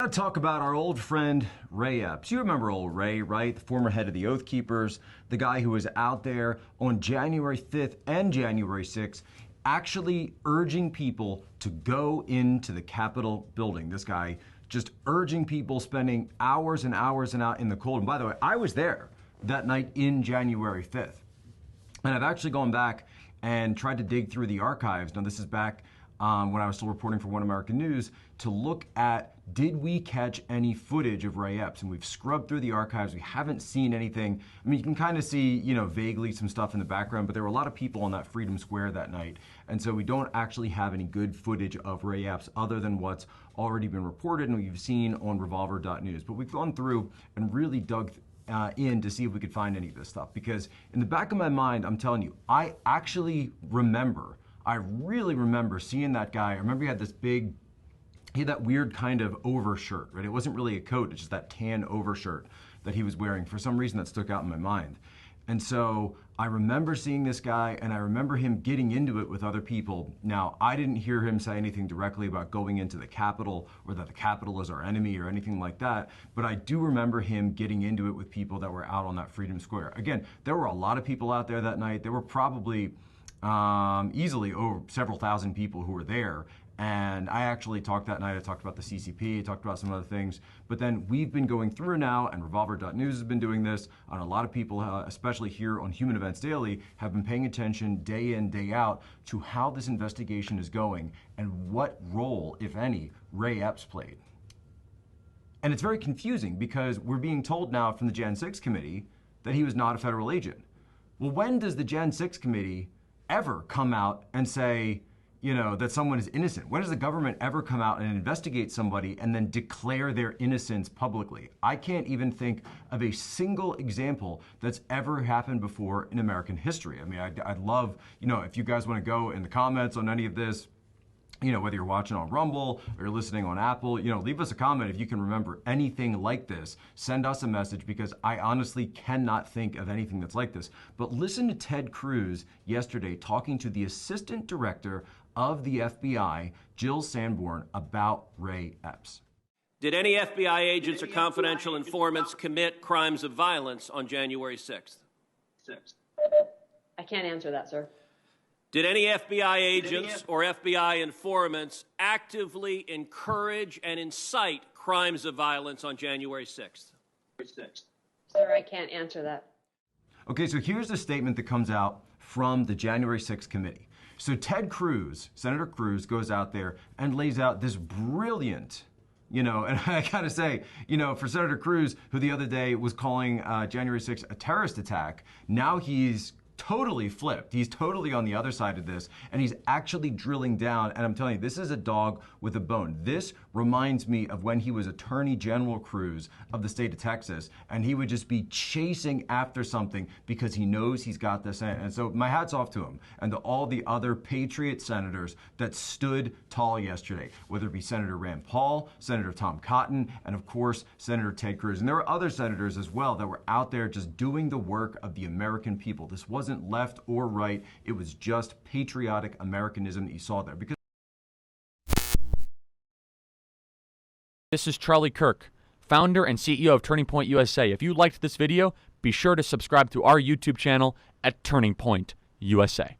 Gotta talk about our old friend Ray Epps. You remember old Ray, right? The former head of the Oath Keepers, the guy who was out there on January 5th and January 6th actually urging people to go into the Capitol building. This guy just urging people, spending hours and hours and out in the cold. And by the way, I was there that night in January 5th. And I've actually gone back and tried to dig through the archives. Now, this is back when I was still reporting for One American News, to look at, did we catch any footage of Ray Epps? And we've scrubbed through the archives. We haven't seen anything. I mean, you can kind of see, vaguely some stuff in the background, but there were a lot of people on that Freedom Square that night. And so we don't actually have any good footage of Ray Epps other than what's already been reported and we've seen on revolver.news. But we've gone through and really dug in to see if we could find any of this stuff. Because in the back of my mind, I'm telling you, I really remember seeing that guy. I remember he had that weird kind of overshirt, right? It wasn't really a coat, it's just that tan overshirt that he was wearing. For some reason that stuck out in my mind. And so I remember seeing this guy and I remember him getting into it with other people. Now, I didn't hear him say anything directly about going into the Capitol or that the Capitol is our enemy or anything like that, but I do remember him getting into it with people that were out on that Freedom Square. Again, there were a lot of people out there that night. There were probably easily over several thousand people who were there. And I actually talked that night, I talked about the CCP, I talked about some other things, but then we've been going through now, and Revolver.news has been doing this, and a lot of people, especially here on Human Events Daily, have been paying attention day in, day out to how this investigation is going and what role, if any, Ray Epps played. And it's very confusing because we're being told now from the Jan 6 committee that he was not a federal agent. Well, when does the Jan 6 committee ever come out and say, that someone is innocent? When does the government ever come out and investigate somebody and then declare their innocence publicly? I can't even think of a single example that's ever happened before in American history. I mean, I'd love, if you guys want to go in the comments on any of this, whether you're watching on Rumble or you're listening on Apple, leave us a comment if you can remember anything like this. Send us a message because I honestly cannot think of anything that's like this. But listen to Ted Cruz yesterday talking to the Assistant Director of the FBI, Jill Sanborn, about Ray Epps. Did any FBI agents or confidential informants commit crimes of violence on January 6th? I can't answer that, sir. Did any FBI agents or FBI informants actively encourage and incite crimes of violence on January 6th? Sir, I can't answer that. Okay, so here's the statement that comes out from the January 6th committee. So Ted Cruz, Senator Cruz, goes out there and lays out this brilliant, and I gotta say, for Senator Cruz, who the other day was calling January 6th a terrorist attack, now he's totally flipped. He's totally on the other side of this, and he's actually drilling down, and I'm telling you, this is a dog with a bone. This reminds me of when he was Attorney General Cruz of the state of Texas, and he would just be chasing after something because he knows he's got this. And so my hat's off to him and to all the other Patriot senators that stood tall yesterday, whether it be Senator Rand Paul, Senator Tom Cotton, and of course, Senator Ted Cruz. And there were other senators as well that were out there just doing the work of the American people. This wasn't left or right. It was just patriotic Americanism that you saw there. Because this is Charlie Kirk, founder and CEO of Turning Point USA. If you liked this video, be sure to subscribe to our YouTube channel at Turning Point USA.